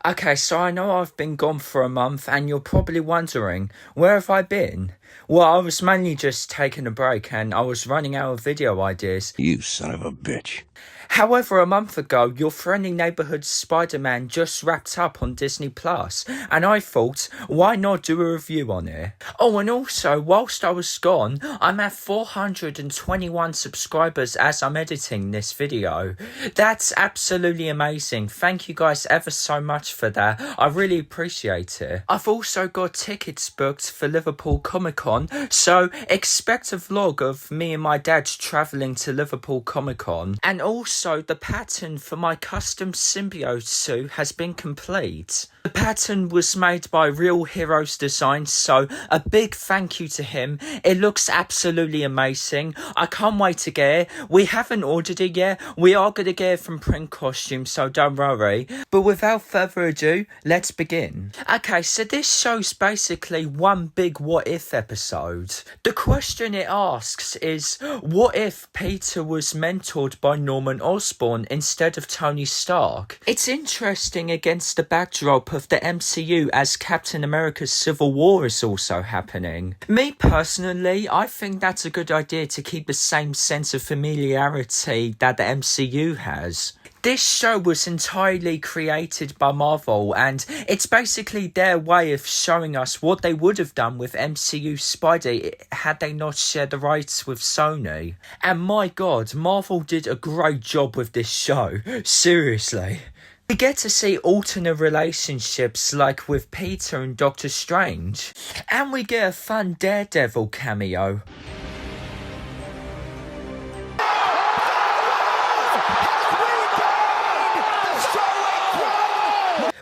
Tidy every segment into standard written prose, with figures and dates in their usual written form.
Okay, so I know I've been gone for a month and you're probably wondering, where have I been? Well, I was mainly just taking a break and I was running out of video ideas. You son of a bitch. However, a month ago, your friendly neighbourhood Spider-Man just wrapped up on Disney Plus, and I thought, why not do a review on it? Oh, and also, whilst I was gone, I'm at 421 subscribers as I'm editing this video. That's absolutely amazing. Thank you guys ever so much for that. I really appreciate it. I've also got tickets booked for Liverpool Comic Con, so expect a vlog of me and my dad travelling to Liverpool Comic Con, and also the pattern for my custom symbiote suit has been complete. The pattern was made by Real Heroes Designs, so a big thank you to him. It looks absolutely amazing. I can't wait to get it. We haven't ordered it yet. We are going to get it from Print Costume, so don't worry. But without further ado, let's begin. Okay, so this show's basically one big what if episode. The question it asks is, what if Peter was mentored by Norman Osborn instead of Tony Stark? It's interesting against the backdrop of the MCU as Captain America's Civil War is also happening. Me personally, I think that's a good idea to keep the same sense of familiarity that the MCU has. This show was entirely created by Marvel, and it's basically their way of showing us what they would have done with MCU Spidey had they not shared the rights with Sony. And my god, Marvel did a great job with this show. Seriously. We get to see alternate relationships like with Peter and Doctor Strange. And we get a fun Daredevil cameo.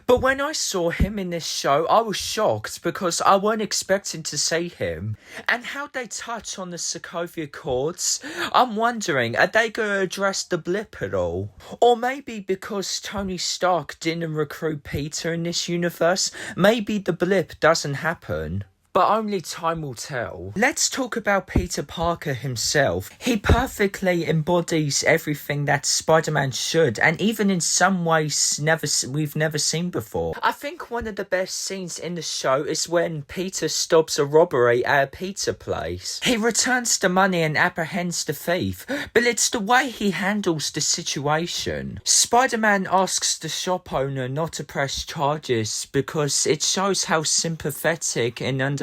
But when I saw him in this show, I was shocked because I weren't expecting to see him. And how they touch on the Sokovia Accords, I'm wondering, are they going to address the blip at all? Or maybe because Tony Stark didn't recruit Peter in this universe, maybe the blip doesn't happen. But only time will tell. Let's talk about Peter Parker himself. He perfectly embodies everything that Spider-Man should, and even in some ways we've never seen before. I think one of the best scenes in the show is when Peter stops a robbery at a pizza place. He returns the money and apprehends the thief, but it's the way he handles the situation. Spider-Man asks the shop owner not to press charges because it shows how sympathetic and understanding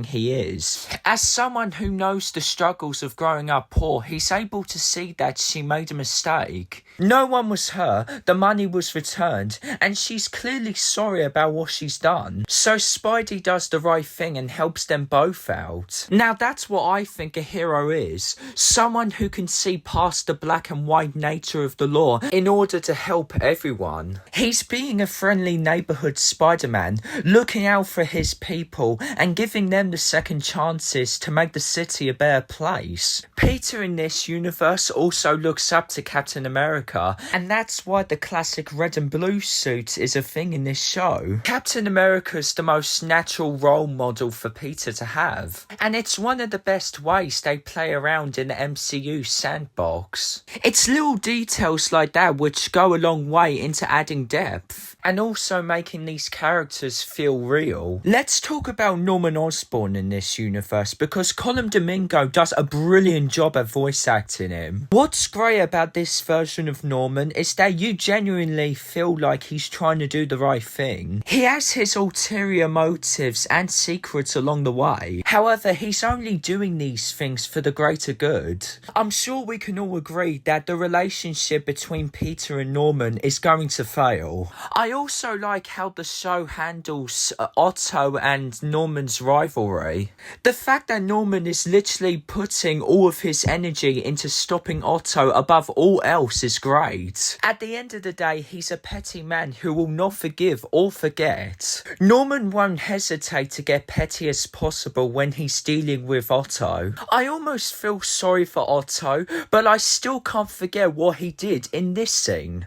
he is. As someone who knows the struggles of growing up poor, he's able to see that she made a mistake. No one was hurt, the money was returned, and she's clearly sorry about what she's done. So Spidey does the right thing and helps them both out. Now that's what I think a hero is. Someone who can see past the black and white nature of the law in order to help everyone. He's being a friendly neighbourhood Spider-Man, looking out for his people and giving them the second chances to make the city a better place. Peter in this universe also looks up to Captain America, and that's why the classic red and blue suit is a thing in this show. Captain America's the most natural role model for Peter to have, and it's one of the best ways they play around in the MCU sandbox. It's little details like that which go a long way into adding depth, and also making these characters feel real. Let's talk about Norman Osborn in this universe, because Colin Domingo does a brilliant job at voice acting him. What's great about this version of Norman is that you genuinely feel like he's trying to do the right thing. He has his ulterior motives and secrets along the way. However, he's only doing these things for the greater good. I'm sure we can all agree that the relationship between Peter and Norman is going to fail. I also like how the show handles Otto and Norman's rivalry. The fact that Norman is literally putting all of his energy into stopping Otto above all else is great. At the end of the day, he's a petty man who will not forgive or forget. Norman won't hesitate to get petty as possible when he's dealing with Otto. I almost feel sorry for Otto, but I still can't forget what he did in this scene.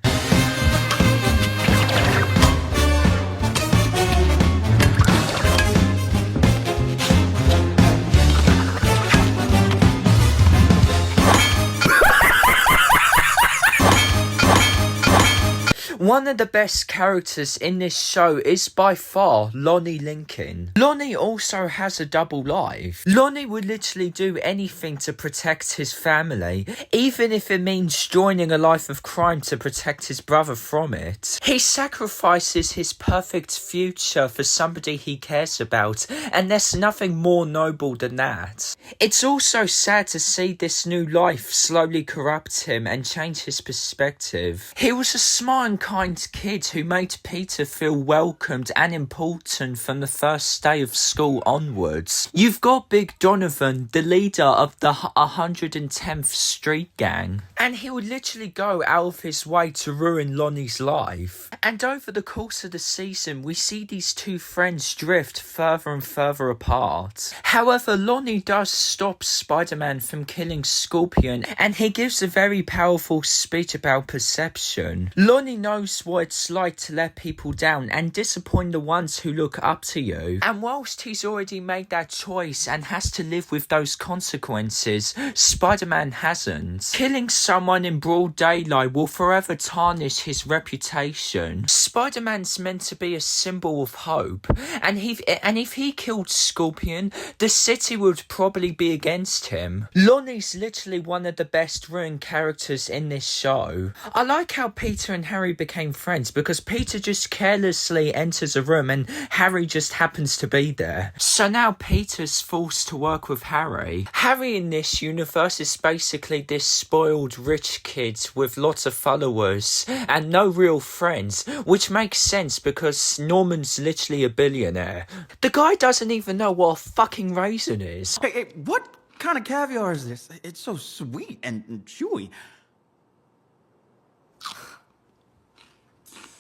One of the best characters in this show is by far Lonnie Lincoln. Lonnie also has a double life. Lonnie would literally do anything to protect his family, even if it means joining a life of crime to protect his brother from it. He sacrifices his perfect future for somebody he cares about, and there's nothing more noble than that. It's also sad to see this new life slowly corrupt him and change his perspective. He was a smart and kind kid who made Peter feel welcomed and important from the first day of school onwards. You've got Big Donovan, the leader of the 110th Street Gang, and he would literally go out of his way to ruin Lonnie's life. And over the course of the season, we see these two friends drift further and further apart. However, Lonnie does stop Spider-Man from killing Scorpion, and he gives a very powerful speech about perception. Lonnie knows what it's like to let people down and disappoint the ones who look up to you. And whilst he's already made that choice and has to live with those consequences, Spider-Man hasn't. Killing someone in broad daylight will forever tarnish his reputation. Spider-Man's meant to be a symbol of hope, and if he killed Scorpion, the city would probably be against him. Lonnie's literally one of the best written characters in this show. I like how Peter and Harry became friends because Peter just carelessly enters a room and Harry just happens to be there. So now Peter's forced to work with Harry. Harry in this universe is basically this spoiled rich kid with lots of followers and no real friends, which makes sense because Norman's literally a billionaire. The guy doesn't even know what a fucking raisin is. Hey, what kind of caviar is this? It's so sweet and chewy.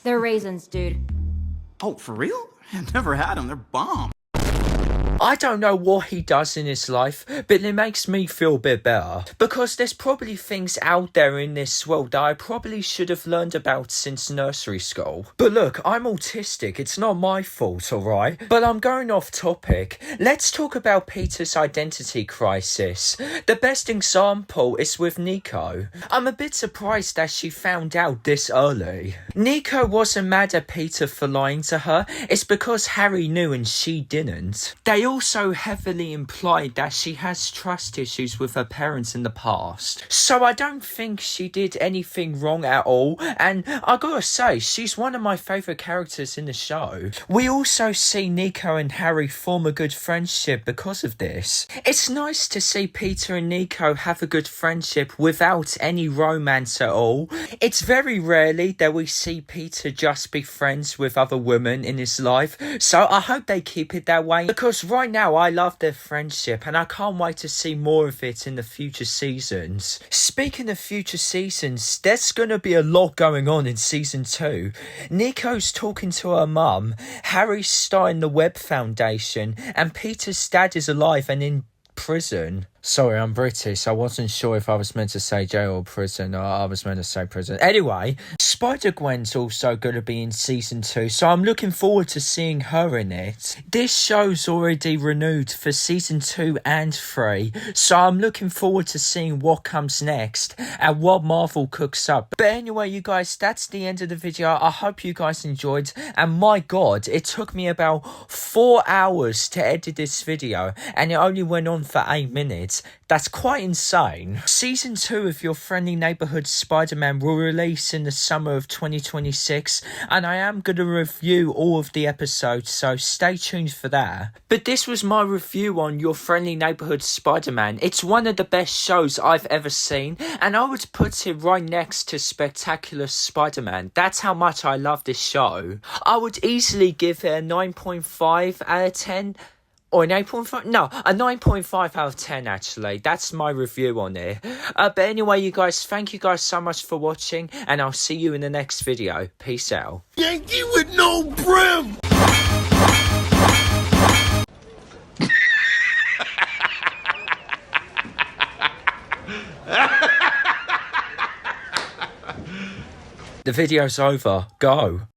They're raisins, dude. Oh, for real? I've never had them. They're bomb. I don't know what he does in his life, but it makes me feel a bit better. Because there's probably things out there in this world that I probably should have learned about since nursery school. But look, I'm autistic, it's not my fault, alright? But I'm going off topic. Let's talk about Peter's identity crisis. The best example is with Nico. I'm a bit surprised that she found out this early. Nico wasn't mad at Peter for lying to her, it's because Harry knew and she didn't. They also heavily implied that she has trust issues with her parents in the past. So I don't think she did anything wrong at all, and I gotta say, she's one of my favourite characters in the show. We also see Nico and Harry form a good friendship because of this. It's nice to see Peter and Nico have a good friendship without any romance at all. It's very rarely that we see Peter just be friends with other women in his life, so I hope they keep it that way, because right now I love their friendship and I can't wait to see more of it in the future seasons. Speaking of future seasons, there's gonna be a lot going on in season 2. Nico's talking to her mum, Harry's starting the Webb Foundation, and Peter's dad is alive and in prison. Sorry, I'm British. I wasn't sure if I was meant to say jail or prison, or I was meant to say prison. Anyway, Spider-Gwen's also going to be in season 2, so I'm looking forward to seeing her in it. This show's already renewed for season 2 and 3, so I'm looking forward to seeing what comes next and what Marvel cooks up. But anyway, you guys, that's the end of the video. I hope you guys enjoyed, and my god, it took me about 4 hours to edit this video, and it only went on for 8 minutes. That's quite insane. Season 2 of Your Friendly Neighbourhood Spider-Man will release in the summer of 2026, and I am going to review all of the episodes, so stay tuned for that. But this was my review on Your Friendly Neighbourhood Spider-Man. It's one of the best shows I've ever seen, and I would put it right next to Spectacular Spider-Man. That's how much I love this show. I would easily give it a 9.5 out of 10. Or an 8.5? No, a 9.5 out of 10 actually. That's my review on it. But anyway, you guys, thank you guys so much for watching, and I'll see you in the next video. Peace out. Yankee with no brim! The video's over. Go.